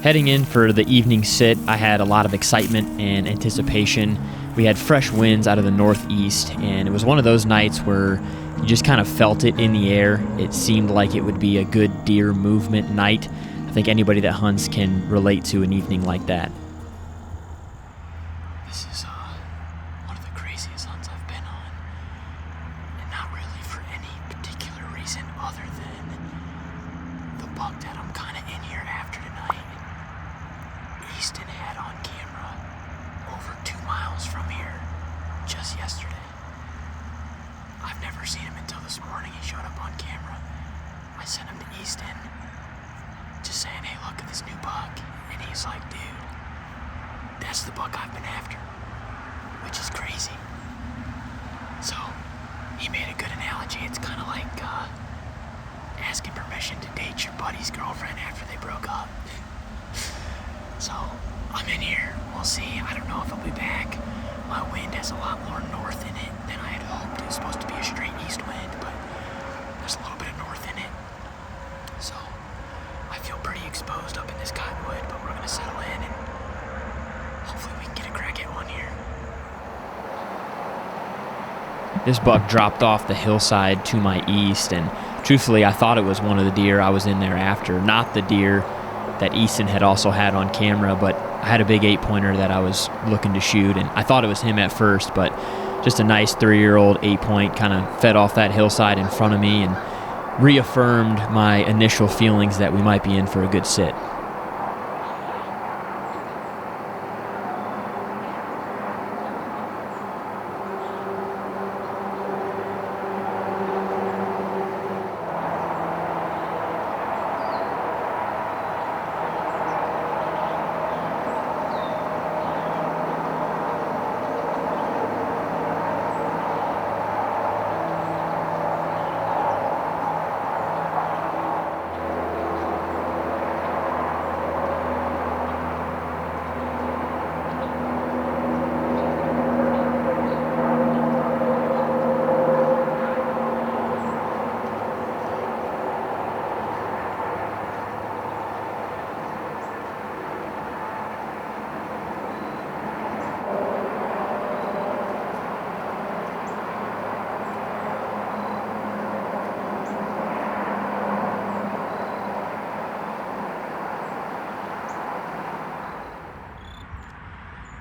Heading in for the evening sit, I had a lot of excitement and anticipation. We had fresh winds out of the northeast, and it was one of those nights where you just kind of felt it in the air. It seemed like it would be a good deer movement night. I think anybody that hunts can relate to an evening like that. This is one of the craziest hunts I've been on, and not really for any particular reason other than the buck that I'm kind of in here after tonight. Easton had on camera over 2 miles from here just yesterday. I've never seen him until this morning. He showed up on camera. I sent him to Easton just saying, hey, look at this new buck. And he's like, dude, that's the buck I've been after, which is crazy. So he made a good analogy. It's kind of like asking permission to date your buddy's girlfriend after they broke up. So I'm in here. We'll see. I don't know if I'll be back. My wind has a lot more north in it than I had hoped. It was supposed to be a straight east wind, but there's a little bit of north in it. So I feel pretty exposed up in this cottonwood, but we're going to settle in and hopefully we can get a crack at one here. This buck dropped off the hillside to my east, and truthfully, I thought it was one of the deer I was in there after, not the deer that Easton had also had on camera, but I had a big 8-pointer that I was looking to shoot, and I thought it was him at first, but just a nice 3-year-old 8-point kind of fed off that hillside in front of me and reaffirmed my initial feelings that we might be in for a good sit.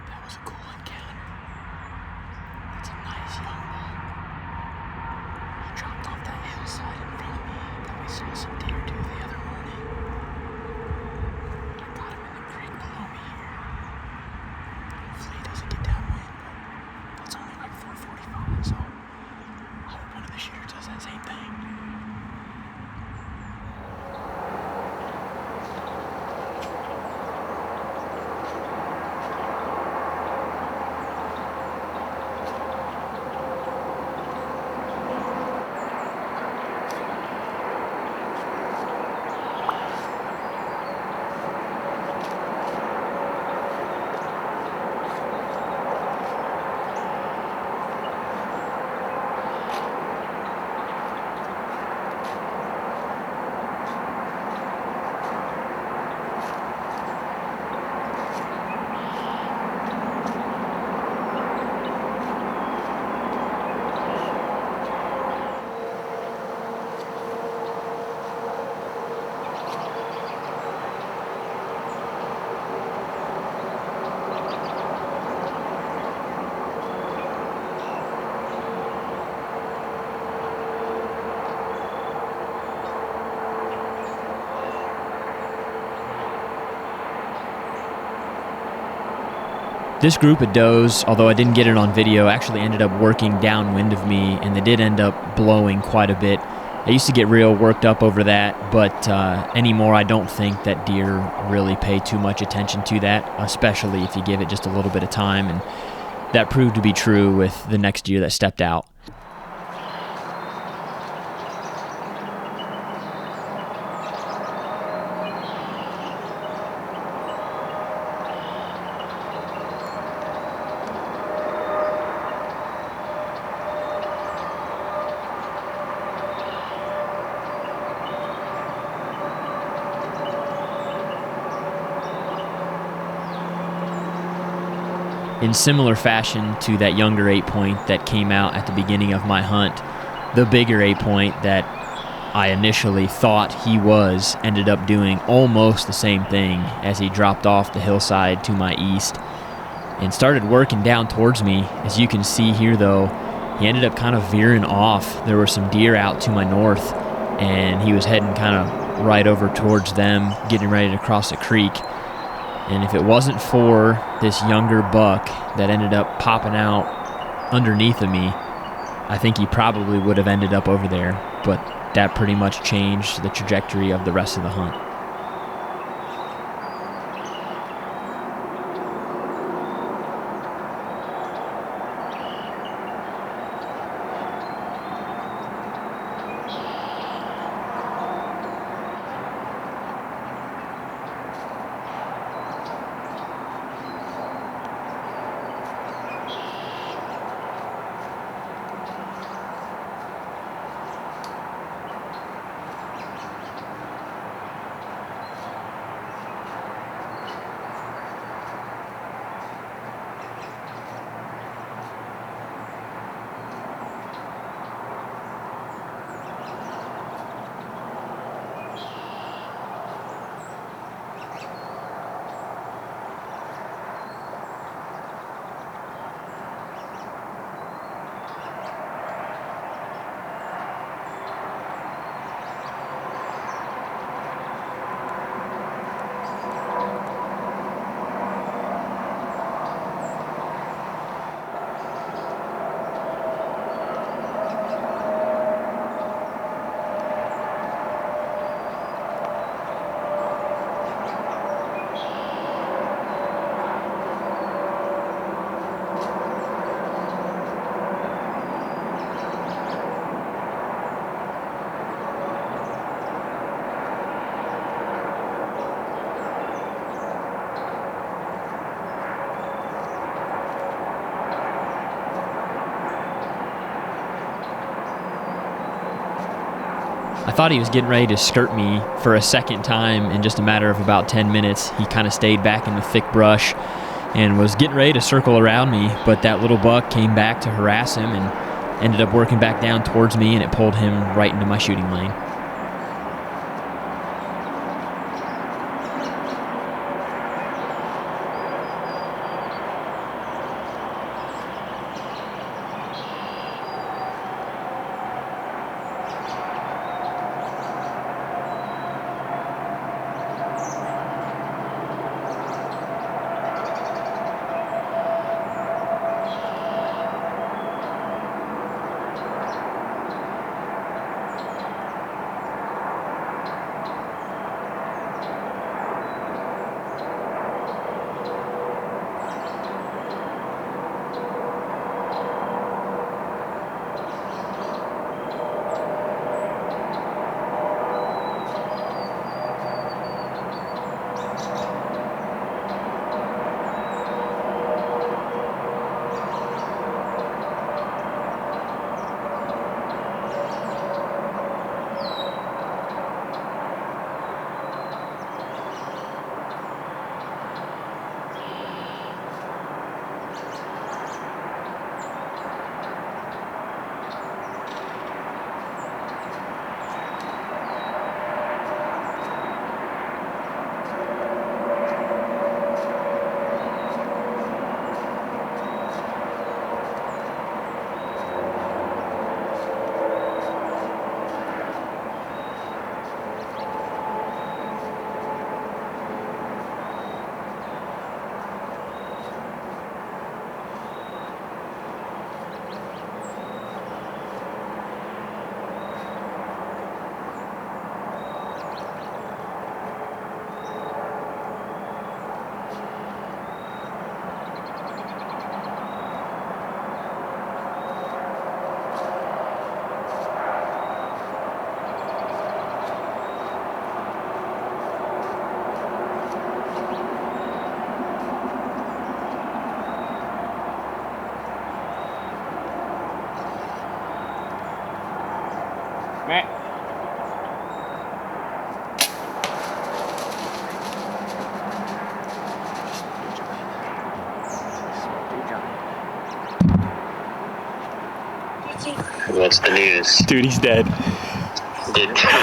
That was a cool encounter. That's a nice young buck. He dropped off that hillside in front of me that we saw some deer do the other morning. I got him in the creek below me here. Hopefully he doesn't get downwind, but it's only like 4:45, so I hope one of the shooters does that same thing. This group of does, although I didn't get it on video, actually ended up working downwind of me, and they did end up blowing quite a bit. I used to get real worked up over that, but anymore I don't think that deer really pay too much attention to that, especially if you give it just a little bit of time, and that proved to be true with the next deer that stepped out. in similar fashion to that younger 8-point that came out at the beginning of my hunt, the bigger 8-point that I initially thought he was ended up doing almost the same thing as he dropped off the hillside to my east and started working down towards me. As you can see here, though, he ended up kind of veering off. There were some deer out to my north, and he was heading kind of right over towards them, getting ready to cross a creek. And if it wasn't for this younger buck that ended up popping out underneath of me, I think he probably would have ended up over there. But that pretty much changed the trajectory of the rest of the hunt. I thought he was getting ready to skirt me for a second time in just a matter of about 10 minutes. He kind of stayed back in the thick brush and was getting ready to circle around me, but that little buck came back to harass him and ended up working back down towards me, and it pulled him right into my shooting lane. What's the news? Dude, he's dead.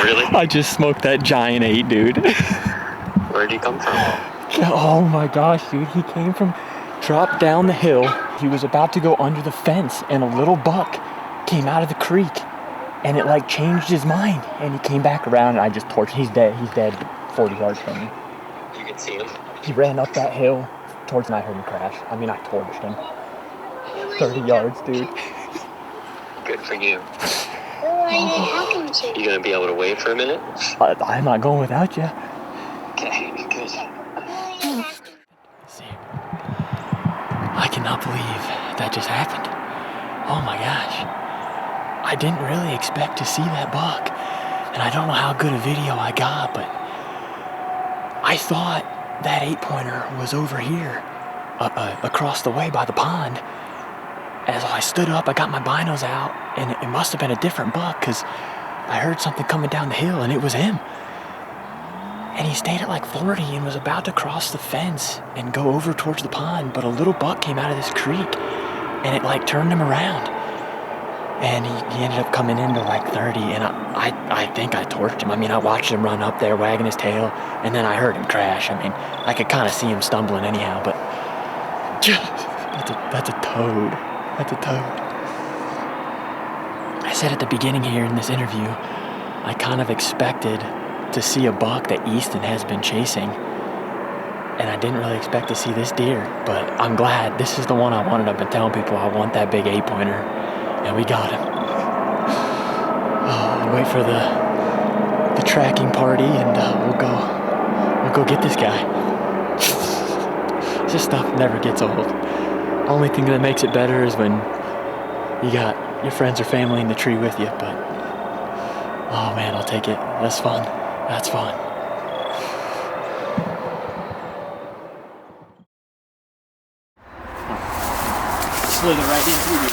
Really? I just smoked that giant 8, dude. Where'd he come from? Oh my gosh, dude. He came from, dropped down the hill. He was about to go under the fence, and a little buck came out of the creek, and it like changed his mind, and he came back around, and I just torched. He's dead. He's dead 40 yards from me. You can see him? He ran up that hill towards, and I heard him crash. I mean, I torched him. 30 yards, dude. Good for you. You gonna be able to wait for a minute? I'm not going without you. Okay, good. See, I cannot believe that just happened. Oh my gosh. I didn't really expect to see that buck. And I don't know how good a video I got, but I thought that 8-pointer was over here, across the way by the pond. As I stood up, I got my binos out, and it must have been a different buck, because I heard something coming down the hill, and it was him. And he stayed at like 40 and was about to cross the fence and go over towards the pond, but a little buck came out of this creek, and it like turned him around. And he ended up coming into like 30, and I think I torched him. I mean, I watched him run up there wagging his tail, and then I heard him crash. I mean, I could kind of see him stumbling anyhow, but that's a toad. That's a toad. I said at the beginning here in this interview, I kind of expected to see a buck that Easton has been chasing, and I didn't really expect to see this deer, but I'm glad. This is the one I wanted. I've been telling people I want that big 8-pointer, and we got him. Oh, wait for the tracking party, and we'll go get this guy. This stuff never gets old. Only thing that makes it better is when you got your friends or family in the tree with you, but oh man, I'll take it. That's fun. That's fun. Slither right into you.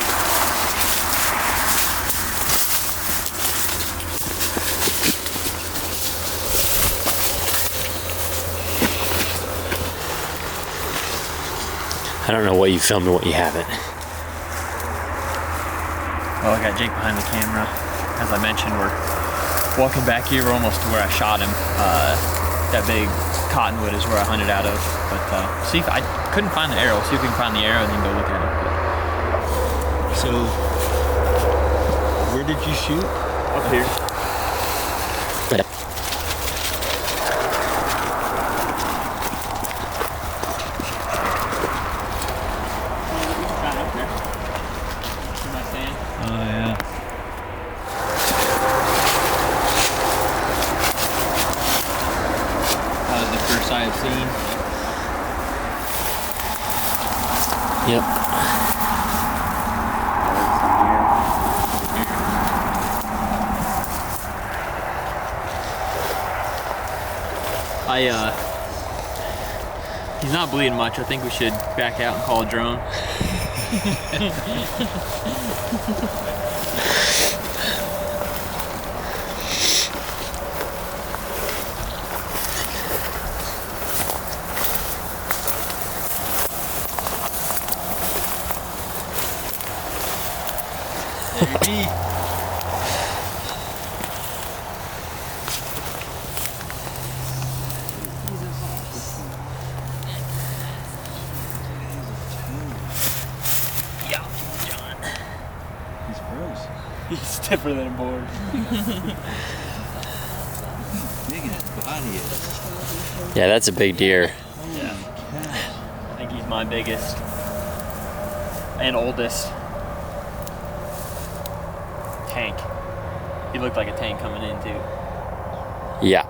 I don't know what you filmed and what you haven't. Well, I got Jake behind the camera. As I mentioned, we're walking back here. We're almost to where I shot him. That big cottonwood is where I hunted out of. But see if I couldn't find the arrow. See if we can find the arrow and then go look at it. So, where did you shoot? Up here. I've seen. Yep. He's not bleeding much. I think we should back out and call a drone. He's stiffer than a board. Big his body is. Yeah, that's a big deer. Yeah. I think he's my biggest and oldest. Tank. He looked like a tank coming in too. Yeah.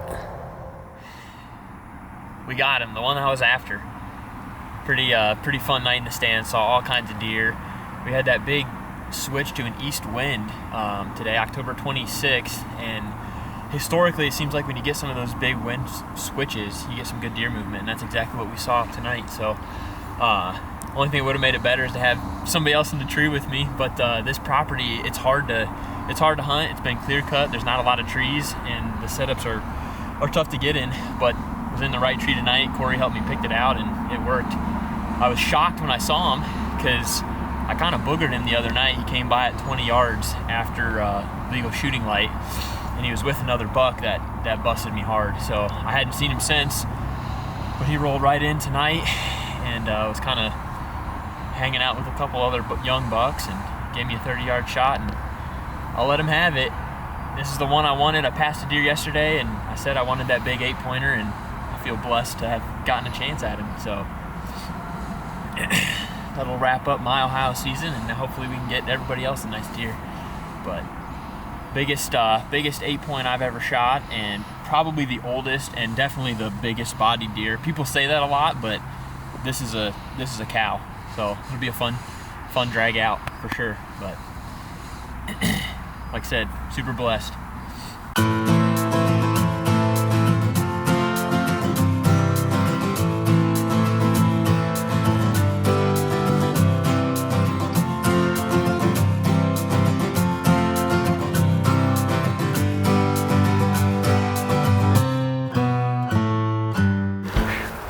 We got him, the one that I was after. Pretty fun night in the stand. Saw all kinds of deer. We had that big switch to an east wind today, October 26th, and historically it seems like when you get some of those big wind switches, you get some good deer movement, and that's exactly what we saw tonight. So only thing that would have made it better is to have somebody else in the tree with me, but this property, it's hard to hunt. It's been clear cut. There's not a lot of trees, and the setups are tough to get in, but was in the right tree tonight. Corey helped me pick it out, and it worked. I was shocked when I saw him because I I kind of boogered him the other night. He came by at 20 yards after legal shooting light, and he was with another buck that busted me hard. So I hadn't seen him since, but he rolled right in tonight, and was kind of hanging out with a couple other young bucks and gave me a 30-yard shot, and I'll let him have it. This is the one I wanted. I passed a deer yesterday, and I said I wanted that big 8-pointer, and I feel blessed to have gotten a chance at him. So that'll wrap up my Ohio season, and hopefully we can get everybody else a nice deer. But biggest 8-point I've ever shot, and probably the oldest and definitely the biggest body deer. People say that a lot, but this is a cow, so it'll be a fun drag out for sure. But like I said, super blessed.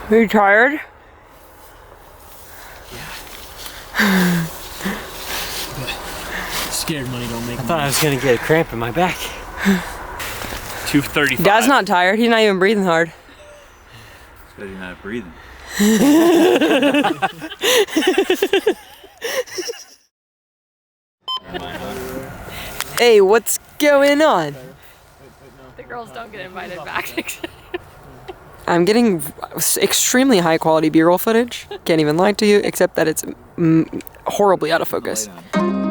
Are you tired? Scared money don't make I thought I was gonna get a cramp in my back. 235. Dad's not tired. He's not even breathing hard. Because you're not breathing. Hey, what's going on? The girls don't get invited back. I'm getting extremely high quality B-roll footage. Can't even lie to you, except that it's horribly out of focus. Light on.